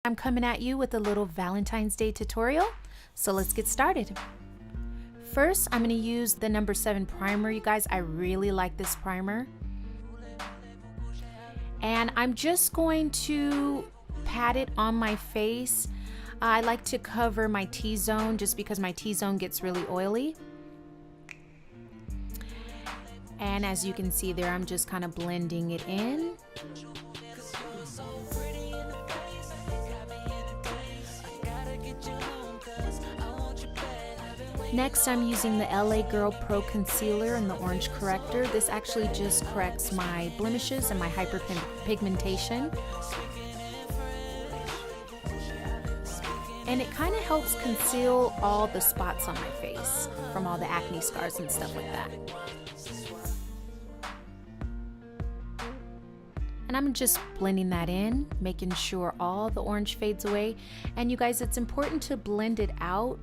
I'm coming at you with a little Valentine's Day tutorial, so let's get started. First, I'm going to use the number 7 primer. You guys, I really like this primer. And I'm just going to pat it on my face. I like to cover my T-zone just because my T-zone gets really oily. And as you can see there, I'm just kind of blending it in. Next, I'm using the LA Girl Pro Concealer and the Orange Corrector. This actually just corrects my blemishes and my hyperpigmentation. And it kind of helps conceal all the spots on my face from all the acne scars and stuff like that. And I'm just blending that in, making sure all the orange fades away. And you guys, it's important to blend it out.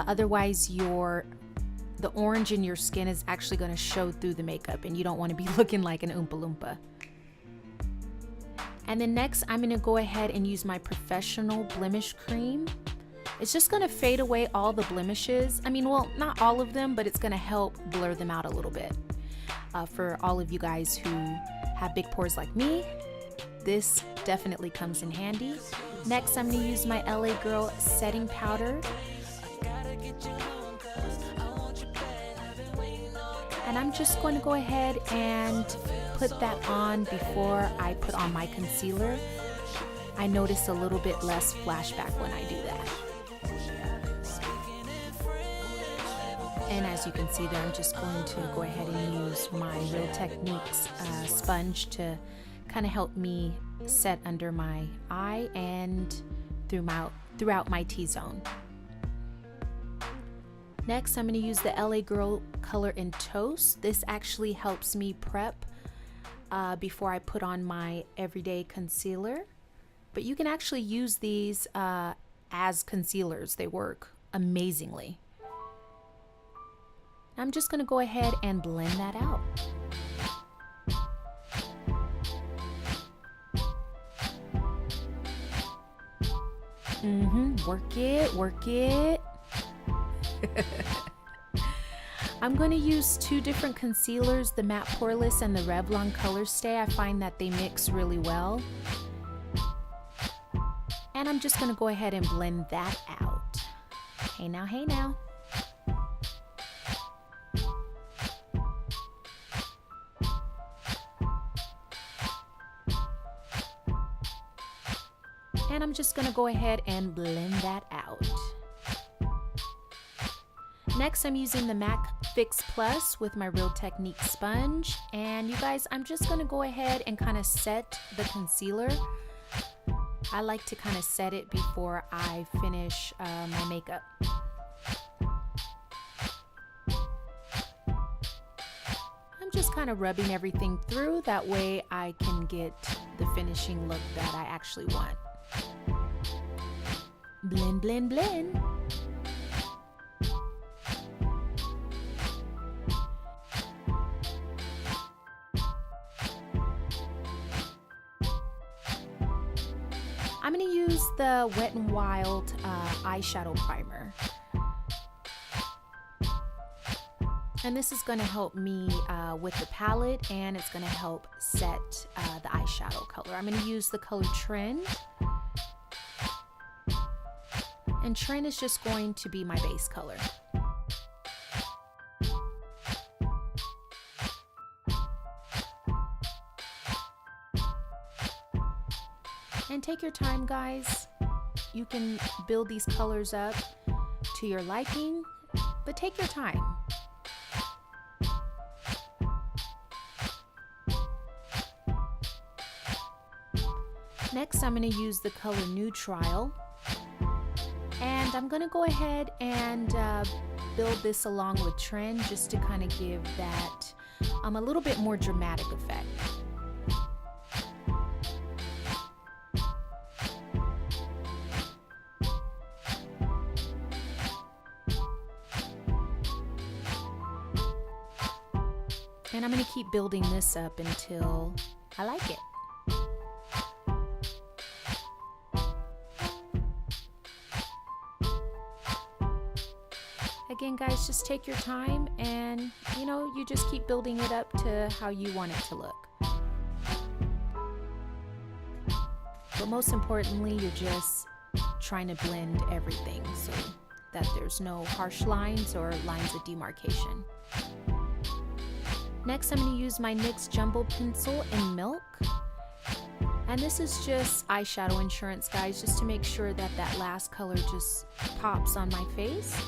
Otherwise, the orange in your skin is actually going to show through the makeup, and you don't want to be looking like an Oompa Loompa. And then next, I'm going to go ahead and use my professional blemish cream. It's just going to fade away all the blemishes. I mean, well, not all of them, but it's going to help blur them out a little bit. For all of you guys who have big pores like me, this definitely comes in handy. Next, I'm going to use my LA Girl setting powder. And I'm just going to go ahead and put that on before I put on my concealer. I notice a little bit less flashback when I do that. And as you can see there, I'm just going to go ahead and use my Real Techniques sponge to kind of help me set under my eye and throughout my T-zone. Next, I'm going to use the LA Girl Color in Toast. This actually helps me prep before I put on my everyday concealer. But you can actually use these as concealers. They work amazingly. I'm just going to go ahead and blend that out. Work it, work it. I'm going to use 2 different concealers, the Matte Poreless and the Revlon Color Stay. I find that they mix really well. And I'm just going to go ahead and blend that out. Hey now, hey now. And I'm just going to go ahead and blend that out. Next, I'm using the MAC Fix Plus with my Real Techniques sponge. And you guys, I'm just going to go ahead and kind of set the concealer. I like to kind of set it before I finish my makeup. I'm just kind of rubbing everything through. That way I can get the finishing look that I actually want. Blend, blend, blend. I'm going to use the Wet n Wild eyeshadow primer. And this is going to help me with the palette, and it's going to help set the eyeshadow color. I'm going to use the color Trend. And Trend is just going to be my base color. And take your time, guys. You can build these colors up to your liking, but take your time. Next, I'm going to use the color Neutral. And I'm going to go ahead and build this along with Trend just to kind of give that a little bit more dramatic effect. And I'm going to keep building this up until I like it. Again, guys, just take your time and, you know, you just keep building it up to how you want it to look. But most importantly, you're just trying to blend everything so that there's no harsh lines or lines of demarcation. Next, I'm going to use my NYX Jumbo Pencil in Milk. And this is just eyeshadow insurance, guys, just to make sure that that last color just pops on my face.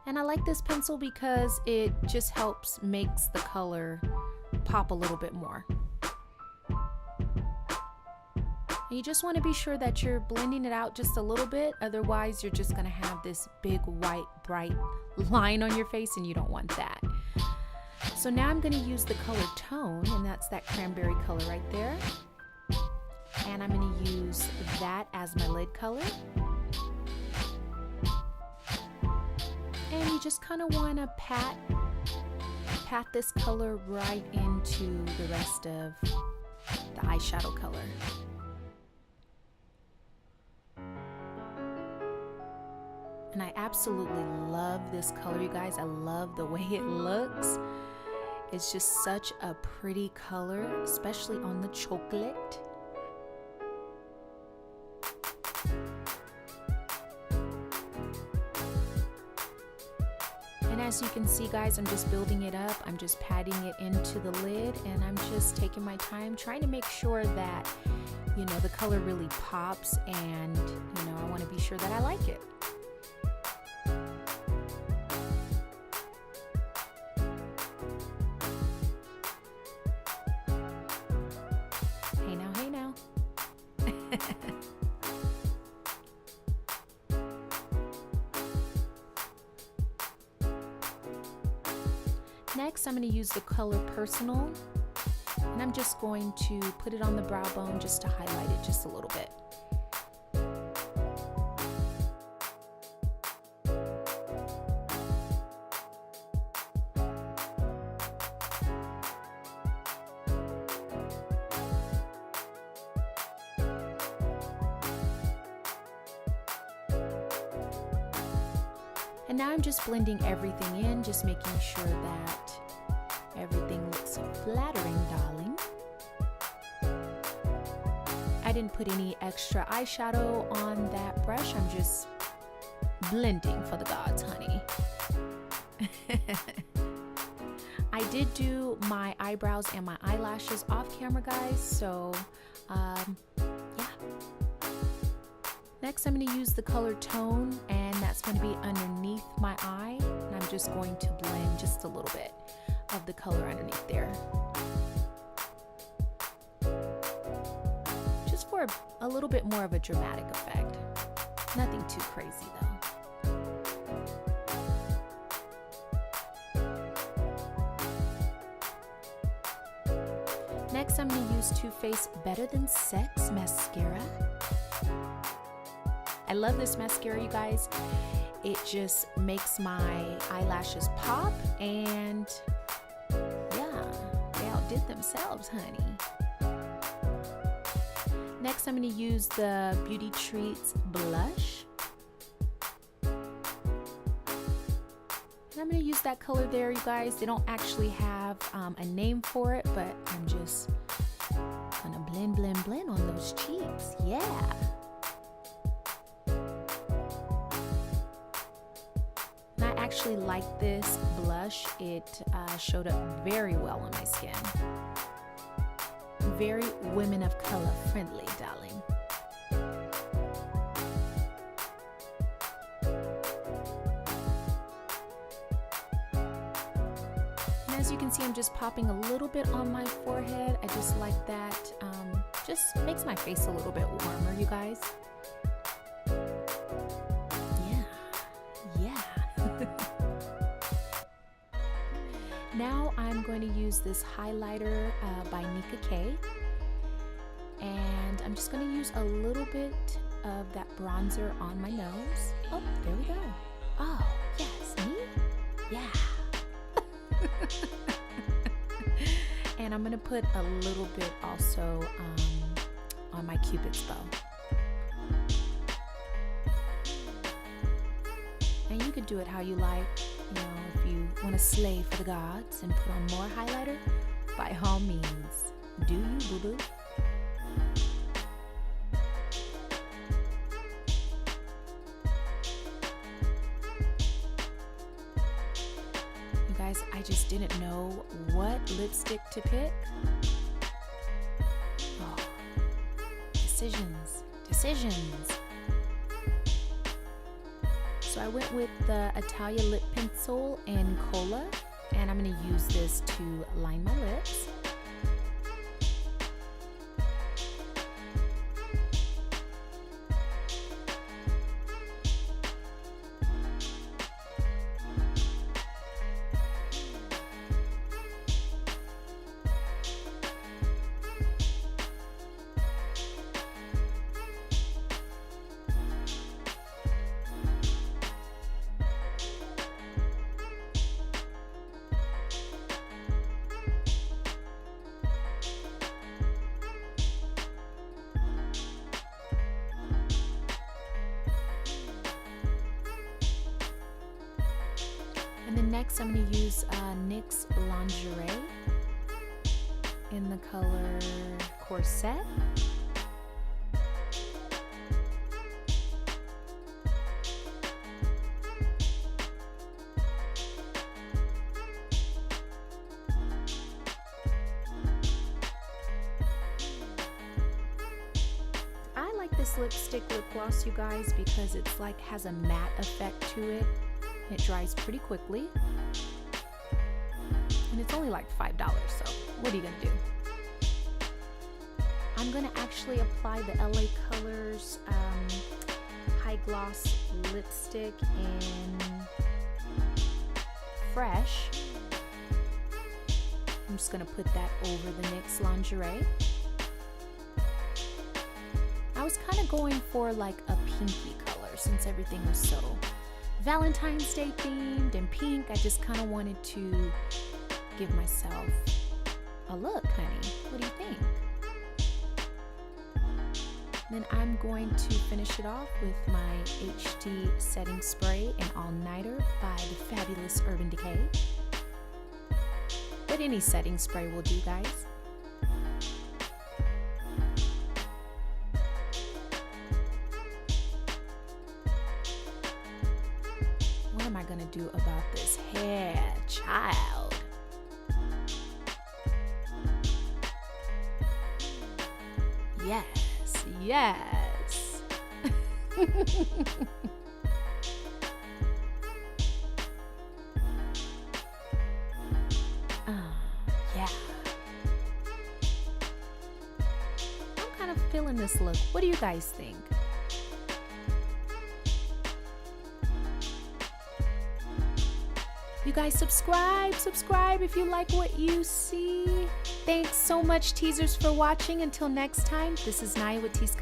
And I like this pencil because it just helps makes the color pop a little bit more. And you just want to be sure that you're blending it out just a little bit, otherwise you're just going to have this big white bright line on your face and you don't want that. So now I'm going to use the color Tone, and that's that cranberry color right there. And I'm going to use that as my lid color. And you just kind of want to pat this color right into the rest of the eyeshadow color. And I absolutely love this color, you guys. I love the way it looks. It's just such a pretty color, especially on the chocolate. And as you can see, guys, I'm just building it up. I'm just patting it into the lid, and I'm just taking my time trying to make sure that, you know, the color really pops, and, you know, I want to be sure that I like it. Hey now. Next, I'm going to use the color Personal, and I'm just going to put it on the brow bone just to highlight it just a little bit. And now I'm just blending everything in, just making sure that everything looks flattering, darling. I didn't put any extra eyeshadow on that brush. I'm just blending for the gods, honey. I did do my eyebrows and my eyelashes off camera, guys, so yeah. Next, I'm going to use the color Tone, and that's going to be underneath my eye, and I'm just going to blend just a little bit of the color underneath there. Just for a little bit more of a dramatic effect. Nothing too crazy though. Next, I'm going to use Too Faced Better Than Sex mascara. I love this mascara, you guys. It just makes my eyelashes pop, and yeah, they outdid themselves, honey. Next, I'm going to use the Beauty Treats blush. And I'm going to use that color there, you guys. They don't actually have a name for it, but I'm just going to blend on those cheeks. Yeah. I actually like this blush. It showed up very well on my skin. Very women of color friendly, darling. And as you can see, I'm just popping a little bit on my forehead. I just like that. Just makes my face a little bit warmer, you guys. Yeah. Now I'm going to use this highlighter by Nika K, and I'm just going to use a little bit of that bronzer on my nose. Oh, there we go. Oh, yes, me? Yeah. And I'm going to put a little bit also on my Cupid's bow. could do it how you like. You know, if you want to slay for the gods and put on more highlighter, by all means, do you, boo-boo? You guys, I just didn't know what lipstick to pick. Oh, decisions. So I went with the Italia lip pencil in Cola, and I'm going to use this to line my lips. And then next I'm going to use NYX Lingerie in the color Corset. I like this lipstick lip gloss, you guys, because it's like has a matte effect to it. It dries pretty quickly, and it's only like $5, so what are you gonna do? I'm gonna actually apply the LA Colors High Gloss Lipstick in Fresh. I'm just gonna put that over the NYX Lingerie. I was kind of going for like a pinky color since everything was so Valentine's Day themed and pink. I just kind of wanted to give myself a look, honey. What do you think? Then I'm going to finish it off with my HD setting spray and All Nighter by the fabulous Urban Decay. But any setting spray will do, guys. What am I gonna do about this hair, child? Yes. Yeah. I'm kind of feeling this look. What do you guys think? You guys subscribe if you like what you see. Thanks so much, teasers, for watching. Until next time, this is Naya with Tease Cosmetics.